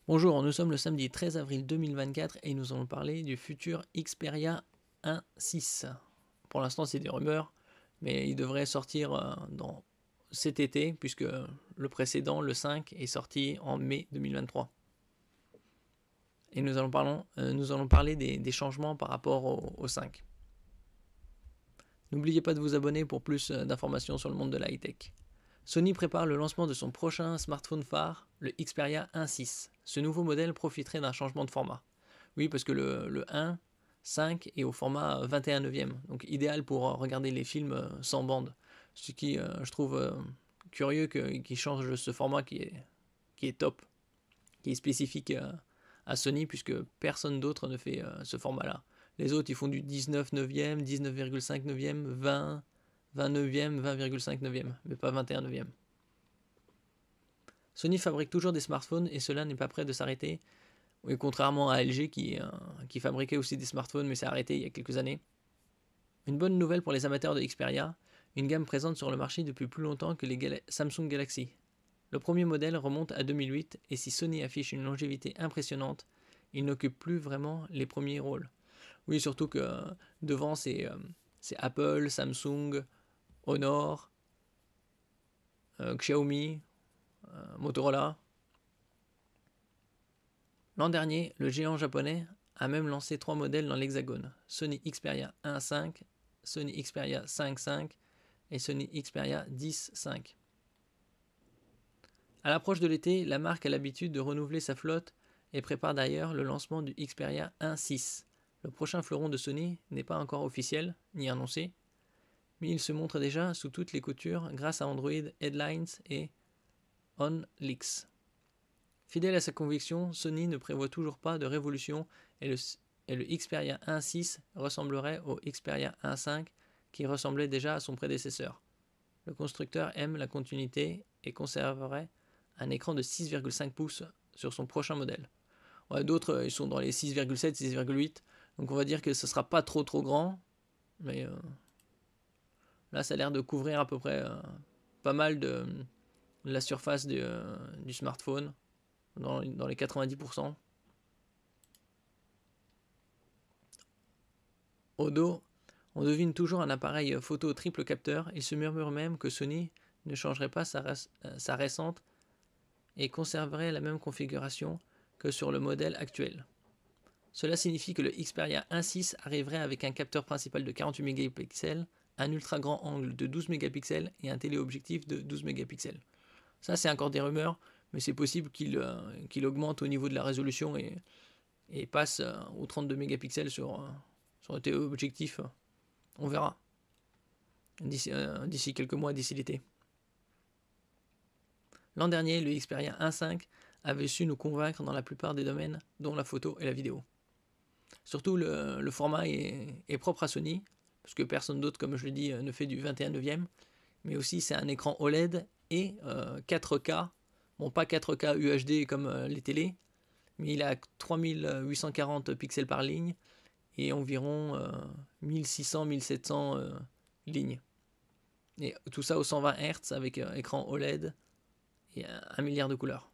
Bonjour, nous sommes le samedi 13 avril 2024 et nous allons parler du futur Xperia 1.6. Pour l'instant, c'est des rumeurs, mais il devrait sortir dans cet été, puisque le précédent, le 5, est sorti en mai 2023. Et nous allons parler des changements par rapport au 5. N'oubliez pas de vous abonner pour plus d'informations sur le monde de la high-tech. Sony prépare le lancement de son prochain smartphone phare, le Xperia 1.6. Ce nouveau modèle profiterait d'un changement de format. Oui, parce que le 1.5 est au format 21 neuvième, donc idéal pour regarder les films sans bande. Ce qui, je trouve curieux qu'il change ce format qui est top, qui est spécifique à Sony, puisque personne d'autre ne fait ce format-là. Les autres, ils font du 19 neuvième, 19,5 neuvième, 20 neuvième, 20,5 neuvième, mais pas 21 neuvième. Sony fabrique toujours des smartphones et cela n'est pas prêt de s'arrêter. Et contrairement à LG qui fabriquait aussi des smartphones mais s'est arrêté il y a quelques années. Une bonne nouvelle pour les amateurs de Xperia, une gamme présente sur le marché depuis plus longtemps que les Samsung Galaxy. Le premier modèle remonte à 2008 et si Sony affiche une longévité impressionnante, il n'occupe plus vraiment les premiers rôles. Oui, surtout que devant c'est Apple, Samsung, Honor, Xiaomi, Motorola. L'an dernier, le géant japonais a même lancé 3 modèles dans l'hexagone: Sony Xperia 1.5, Sony Xperia 5.5 et Sony Xperia 10.5. À l'approche de l'été, la marque a l'habitude de renouveler sa flotte et prépare d'ailleurs le lancement du Xperia 1.6. Le prochain fleuron de Sony n'est pas encore officiel ni annoncé, mais il se montre déjà sous toutes les coutures grâce à Android Headlines et OnLeaks. Fidèle à sa conviction, Sony ne prévoit toujours pas de révolution et le Xperia 1.6 ressemblerait au Xperia 1.5 qui ressemblait déjà à son prédécesseur. Le constructeur aime la continuité et conserverait un écran de 6,5 pouces sur son prochain modèle. Ouais, d'autres ils sont dans les 6,7, 6,8, donc on va dire que ce sera pas trop grand, mais là ça a l'air de couvrir à peu près pas mal de la surface du smartphone, dans les 90%. Au dos, on devine toujours un appareil photo triple capteur. Il se murmure même que Sony ne changerait pas sa récente et conserverait la même configuration que sur le modèle actuel. Cela signifie que le Xperia 1.6 arriverait avec un capteur principal de 48 mégapixels, un ultra grand angle de 12 mégapixels et un téléobjectif de 12 mégapixels. Ça, c'est encore des rumeurs, mais c'est possible qu'il augmente au niveau de la résolution et passe aux 32 mégapixels sur le téléobjectif. On verra d'ici quelques mois, d'ici l'été. L'an dernier, le Xperia 1.5 avait su nous convaincre dans la plupart des domaines, dont la photo et la vidéo. Surtout, le format est propre à Sony, parce que personne d'autre, comme je l'ai dit, ne fait du 21 neuvième, mais aussi c'est un écran OLED et 4K, bon pas 4K UHD comme les télés, mais il a 3840 pixels par ligne et environ 1600-1700 lignes. Et tout ça au 120 Hz avec écran OLED et 1 milliard de couleurs.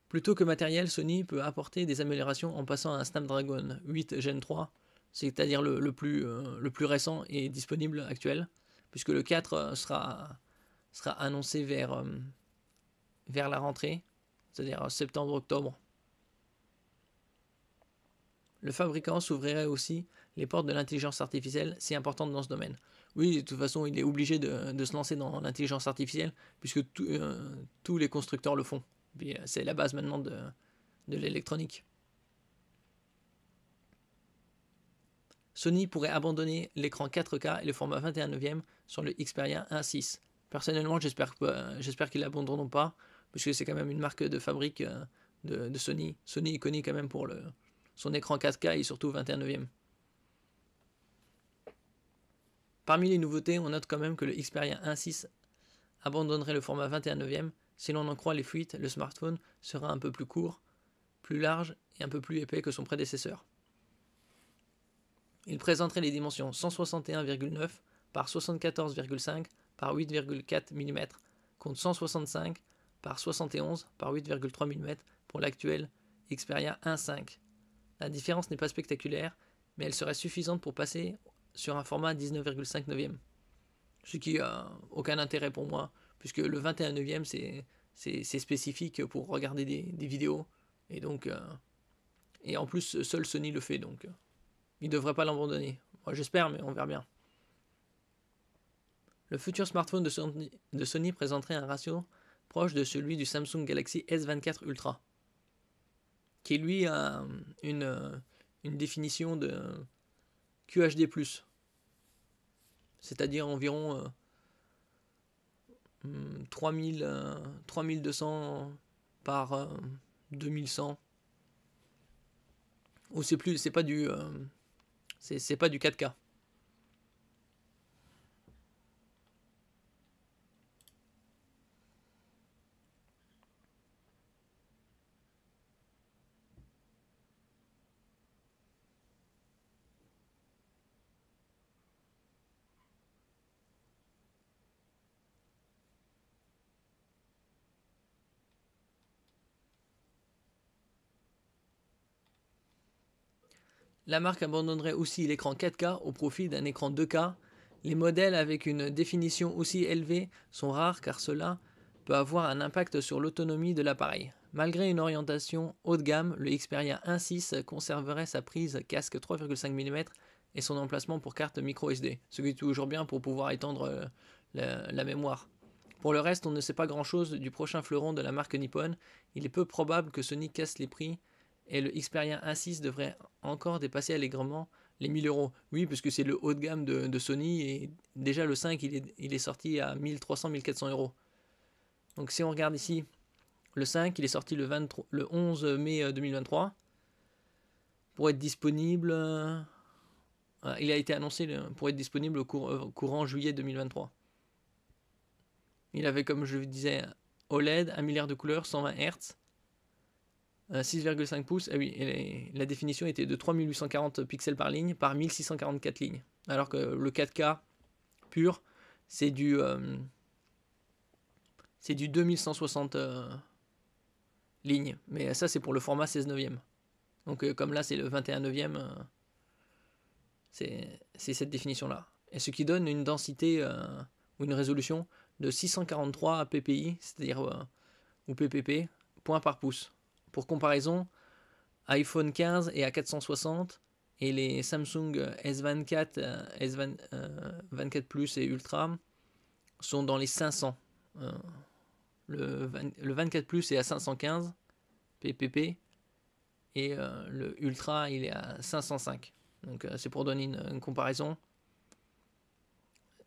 Plutôt que matériel, Sony peut apporter des améliorations en passant à un Snapdragon 8 Gen 3, c'est-à-dire le plus récent et disponible actuel, puisque le 4 sera annoncé vers la rentrée, c'est-à-dire septembre-octobre. Le fabricant s'ouvrirait aussi les portes de l'intelligence artificielle, si importante dans ce domaine. Oui, de toute façon, il est obligé de se lancer dans l'intelligence artificielle, puisque tous les constructeurs le font. C'est la base maintenant de l'électronique. Sony pourrait abandonner l'écran 4K et le format 21 neuvième sur le Xperia 1.6. Personnellement, j'espère qu'ils ne l'abandonneront pas, puisque c'est quand même une marque de fabrique de Sony. Sony est connu quand même pour son écran 4K et surtout 21 neuvième. Parmi les nouveautés, on note quand même que le Xperia 1.6 abandonnerait le format 21 neuvième. Si l'on en croit les fuites, le smartphone sera un peu plus court, plus large et un peu plus épais que son prédécesseur. Il présenterait les dimensions 161,9 par 74,5 par 8,4 mm contre 165 par 71 par 8,3 mm pour l'actuel Xperia 1.5. La différence n'est pas spectaculaire, mais elle serait suffisante pour passer sur un format 19,5 neuvième. Ce qui n'a aucun intérêt pour moi, puisque le 21 neuvième c'est spécifique pour regarder des vidéos, et donc et en plus seul Sony le fait, donc il ne devrait pas l'abandonner. Moi j'espère, mais on verra bien. Le futur smartphone de Sony présenterait un ratio proche de celui du Samsung Galaxy S24 Ultra, qui lui a une définition de QHD+, c'est-à-dire environ 3200 par 2100. Ou c'est pas du 4K. La marque abandonnerait aussi l'écran 4K au profit d'un écran 2K. Les modèles avec une définition aussi élevée sont rares car cela peut avoir un impact sur l'autonomie de l'appareil. Malgré une orientation haut de gamme, le Xperia 1.6 conserverait sa prise casque 3,5 mm et son emplacement pour carte micro SD, ce qui est toujours bien pour pouvoir étendre la mémoire. Pour le reste, on ne sait pas grand chose du prochain fleuron de la marque Nippon. Il est peu probable que Sony casse les prix et le Xperia 1.6 devrait encore dépasser allègrement les 1000 euros. Oui, parce que c'est le haut de gamme de Sony et déjà le 5 il est sorti à 1300-1400 euros. Donc si on regarde ici, le 5 il est sorti le 11 mai 2023 pour être disponible. Il a été annoncé pour être disponible au courant juillet 2023. Il avait, comme je le disais, OLED, 1 milliard de couleurs, 120 Hz, 6,5 pouces. Ah oui, et la définition était de 3840 pixels par ligne par 1644 lignes. Alors que le 4K pur, c'est du 2160 lignes. Mais ça, c'est pour le format 16 neuvième. Donc comme là, c'est le 21 neuvième, c'est cette définition-là. Et ce qui donne une densité ou une résolution de 643 ppi, c'est-à-dire ou ppp, points par pouce. Pour comparaison, iPhone 15 est à 460 et les Samsung S24, S24 Plus et Ultra sont dans les 500. Le 24 Plus est à 515 ppp et le Ultra il est à 505. Donc c'est pour donner une comparaison.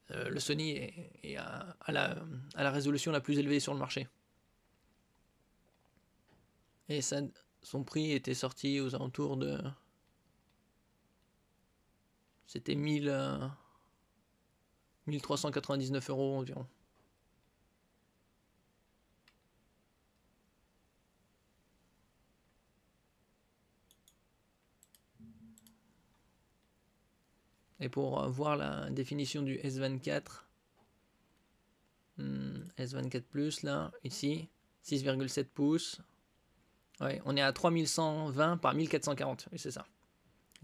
Le Sony est à la résolution la plus élevée sur le marché. Et ça, son prix était sorti aux alentours de... C'était 1399 euros environ. Et pour voir la définition du S24, S24 Plus, là, ici, 6,7 pouces. Ouais, on est à 3120 par 1440, oui, c'est ça.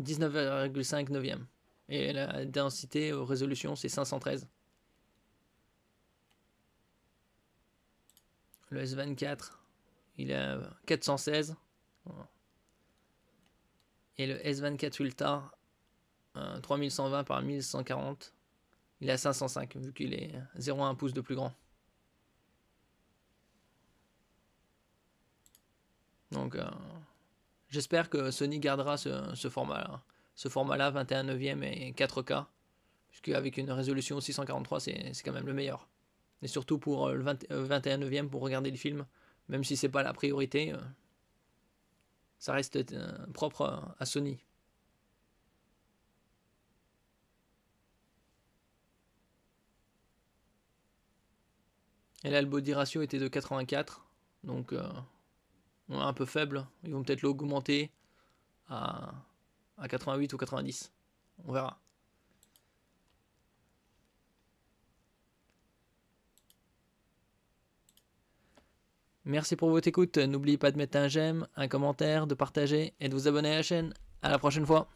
19,5 neuvième. Et la densité résolution, c'est 513. Le S24, il est à 416. Et le S24 Ultra, 3120 par 1140, il est à 505, vu qu'il est 0,1 pouce de plus grand. Donc, j'espère que Sony gardera ce format-là. Ce format-là, 21 neuvième et 4K, puisque avec une résolution 643, c'est quand même le meilleur. Et surtout pour le 21 neuvième, pour regarder le film, même si c'est pas la priorité, ça reste propre à Sony. Et là, le body ratio était de 84, donc un peu faible. Ils vont peut-être l'augmenter à 88 ou 90. On verra. Merci pour votre écoute. N'oubliez pas de mettre un j'aime, un commentaire, de partager et de vous abonner à la chaîne. À la prochaine fois.